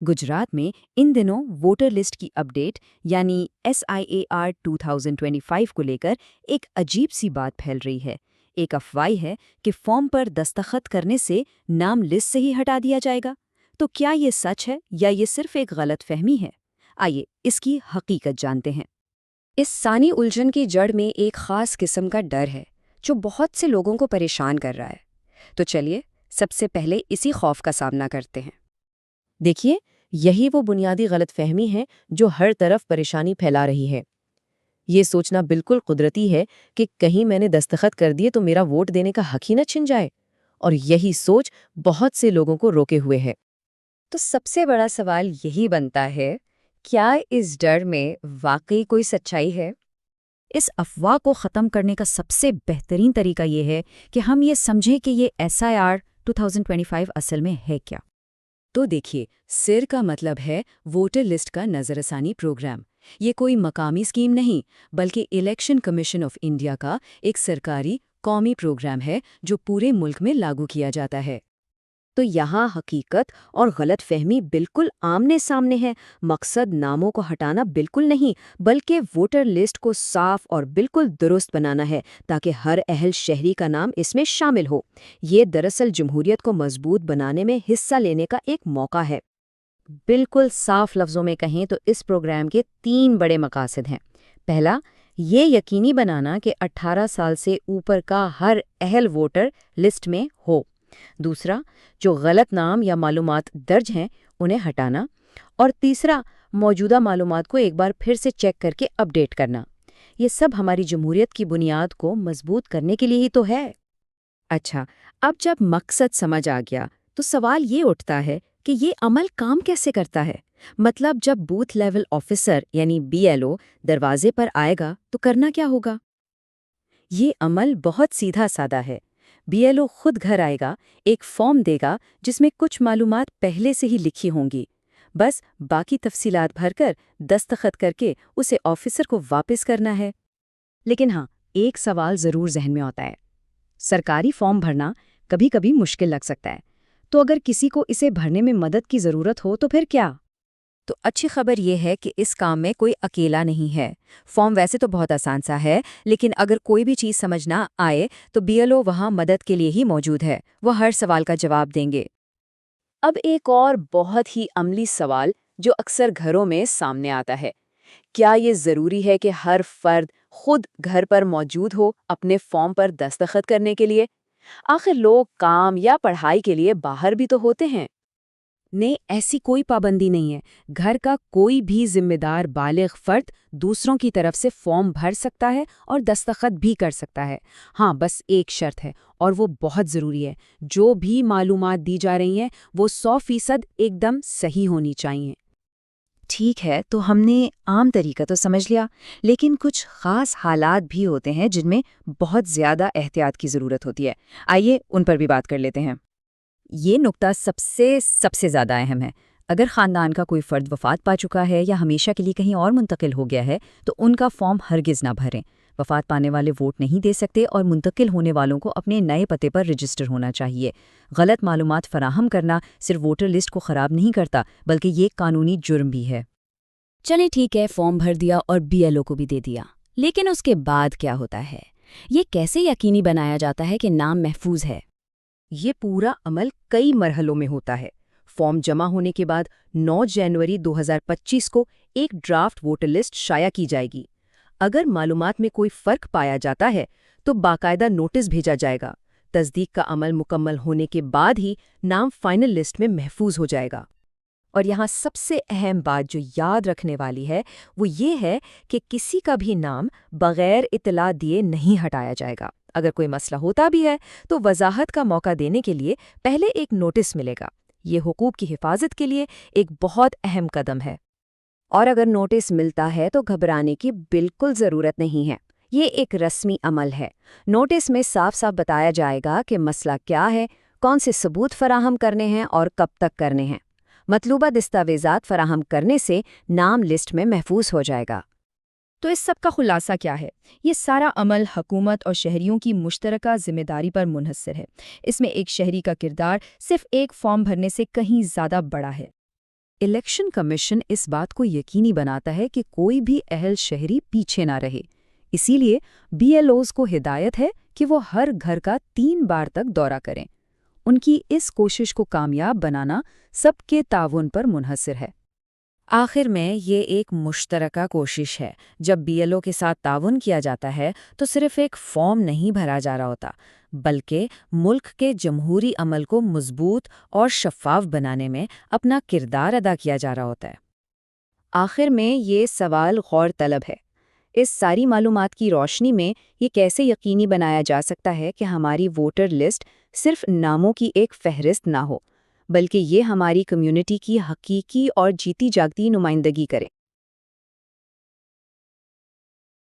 गुजरात में इन दिनों voter list की अपडेट यानी SIAR 2025 को लेकर एक अजीब सी बात फैल रही है। एक अफवाह है कि फॉर्म पर दस्तखत करने से नाम लिस्ट से ही हटा दिया जाएगा। तो क्या ये सच है या ये सिर्फ एक गलतफहमी है? आइए इसकी हकीकत जानते हैं। इस सानी उलझन की जड़ में एक खास किस्म का डर है जो बहुत से लोगों को परेशान कर रहा है। तो चलिए सबसे पहले इसी खौफ का सामना करते हैं। देखिए, यही वो बुनियादी गलतफहमी है जो हर तरफ परेशानी फैला रही है। ये सोचना बिल्कुल कुदरती है कि कहीं मैंने दस्तखत कर दिए तो मेरा वोट देने का हक ही न छिन जाए, और यही सोच बहुत से लोगों को रोके हुए है। तो सबसे बड़ा सवाल यही बनता है, क्या इस डर में वाकई कोई सच्चाई है? इस अफवाह को ख़त्म करने का सबसे बेहतरीन तरीका ये है कि हम ये समझें कि ये SIR 2025 असल में है क्या। तो देखिए, सिर का मतलब है वोटर लिस्ट का नज़रसानी प्रोग्राम। ये कोई मकामी स्कीम नहीं, बल्कि इलेक्शन कमीशन ऑफ इंडिया का एक सरकारी कौमी प्रोग्राम है जो पूरे मुल्क में लागू किया जाता है। तो यहाँ हकीकत और गलतफहमी बिल्कुल आमने सामने है। मकसद नामों को हटाना बिल्कुल नहीं, बल्कि वोटर लिस्ट को साफ और बिल्कुल दुरुस्त बनाना है ताकि हर अहल शहरी का नाम इसमें शामिल हो। ये दरअसल जमहूरियत को मजबूत बनाने में हिस्सा लेने का एक मौका है। बिल्कुल साफ लफ्ज़ों में कहें तो इस प्रोग्राम के 3 बड़े मकासद हैं। पहला, ये यकीनी बनाना कि 18 साल से ऊपर का हर अहल वोटर लिस्ट में हो। दूसरा, जो गलत नाम या मालूमात दर्ज हैं उन्हें हटाना। और तीसरा, मौजूदा मालूमात को एक बार फिर से चेक करके अपडेट करना। ये सब हमारी जमहूरियत की बुनियाद को मजबूत करने के लिए ही तो है। अच्छा, अब जब मकसद समझ आ गया तो सवाल ये उठता है कि ये अमल काम कैसे करता है। मतलब जब बूथ लेवल ऑफिसर यानी BLO दरवाजे पर आएगा तो करना क्या होगा? ये अमल बहुत सीधा सादा है। BLO खुद घर आएगा, एक फॉर्म देगा जिसमें कुछ मालूमात पहले से ही लिखी होंगी। बस बाकी तफसीलात भरकर दस्तखत करके उसे ऑफिसर को वापस करना है। लेकिन हाँ, एक सवाल ज़रूर जहन में आता है। सरकारी फॉर्म भरना कभी कभी मुश्किल लग सकता है। तो अगर किसी को इसे भरने में मदद की ज़रूरत हो तो फिर क्या? तो अच्छी खबर यह है कि इस काम में कोई अकेला नहीं है। फॉर्म वैसे तो बहुत आसान सा है, लेकिन अगर कोई भी चीज़ समझ ना आए तो BLO वहाँ मदद के लिए ही मौजूद है। वो हर सवाल का जवाब देंगे। अब एक और बहुत ही अमली सवाल जो अक्सर घरों में सामने आता है, क्या ये ज़रूरी है कि हर फर्द खुद घर पर मौजूद हो अपने फॉर्म पर दस्तखत करने के लिए? आखिर लोग काम या पढ़ाई के लिए बाहर भी तो होते हैं। ने ऐसी कोई पाबंदी नहीं है। घर का कोई भी जिम्मेदार बालिग फर्द दूसरों की तरफ से फॉर्म भर सकता है और दस्तखत भी कर सकता है। हाँ, बस एक शर्त है और वो बहुत ज़रूरी है। जो भी मालूमात दी जा रही हैं वो 100% एकदम सही होनी चाहिए। ठीक है, तो हमने आम तरीका तो समझ लिया, लेकिन कुछ खास हालात भी होते हैं जिनमें बहुत ज़्यादा एहतियात की ज़रूरत होती है। आइए उन पर भी बात कर लेते हैं। ये नुक्ता सबसे ज़्यादा अहम है। अगर ख़ानदान का कोई फ़र्द वफ़ात पा चुका है या हमेशा के लिए कहीं और मुंतकिल हो गया है तो उनका फॉर्म हरगिज़ ना भरें। वफ़ात पाने वाले वोट नहीं दे सकते और मुंतकिल होने वालों को अपने नए पते पर रजिस्टर होना चाहिए। गलत मालूमात फराहम करना सिर्फ वोटर लिस्ट को ख़राब नहीं करता, बल्कि ये कानूनी जुर्म भी है। चलें ठीक है, फॉर्म भर दिया और BLO को भी दे दिया, लेकिन उसके बाद क्या होता है? ये कैसे यकीनी बनाया जाता है कि नाम महफूज है? ये पूरा अमल कई मरहलों में होता है। फॉर्म जमा होने के बाद 9 जनवरी 2025 को एक ड्राफ्ट वोटर लिस्ट शाया की जाएगी। अगर मालूमात में कोई फ़र्क पाया जाता है तो बाकायदा नोटिस भेजा जाएगा। तस्दीक का अमल मुकम्मल होने के बाद ही नाम फाइनल लिस्ट में महफूज हो जाएगा। और यहाँ सबसे अहम बात जो याद रखने वाली है वो ये है कि किसी का भी नाम बगैर इत्तला दिए नहीं हटाया जाएगा। अगर कोई मसला होता भी है तो वजाहत का मौका देने के लिए पहले एक नोटिस मिलेगा। ये हुकूक की हिफाजत के लिए एक बहुत अहम कदम है। और अगर नोटिस मिलता है तो घबराने की बिल्कुल ज़रूरत नहीं है। ये एक रस्मी अमल है। नोटिस में साफ साफ बताया जाएगा कि मसला क्या है, कौन से सबूत फराहम करने हैं और कब तक करने हैं। मतलूबा दस्तावेज़ात फराहम करने से नाम लिस्ट में महफूज हो जाएगा। तो इस सब का खुलासा क्या है? ये सारा अमल हुकूमत और शहरियों की मुश्तरका जिम्मेदारी पर मुनहसर है। इसमें एक शहरी का किरदार सिर्फ एक फॉर्म भरने से कहीं ज़्यादा बड़ा है। الیکشن کمیشن اس بات کو یقینی بناتا ہے کہ کوئی بھی اہل شہری پیچھے نہ رہے۔ اسی لیے BLOs کو ہدایت ہے کہ وہ ہر گھر کا 3 بار تک دورہ کریں۔ ان کی اس کوشش کو کامیاب بنانا سب کے تعاون پر منحصر ہے۔ آخر میں یہ ایک مشترکہ کوشش ہے۔ جب BLO کے ساتھ تعاون کیا جاتا ہے تو صرف ایک فارم نہیں بھرا جا رہا ہوتا، بلکہ ملک کے جمہوری عمل کو مضبوط اور شفاف بنانے میں اپنا کردار ادا کیا جا رہا ہوتا ہے۔ آخر میں یہ سوال غور طلب ہے، اس ساری معلومات کی روشنی میں یہ کیسے یقینی بنایا جا سکتا ہے کہ ہماری ووٹر لسٹ صرف ناموں کی ایک فہرست نہ ہو، بلکہ یہ ہماری کمیونٹی کی حقیقی اور جیتی جاگتی نمائندگی کرے۔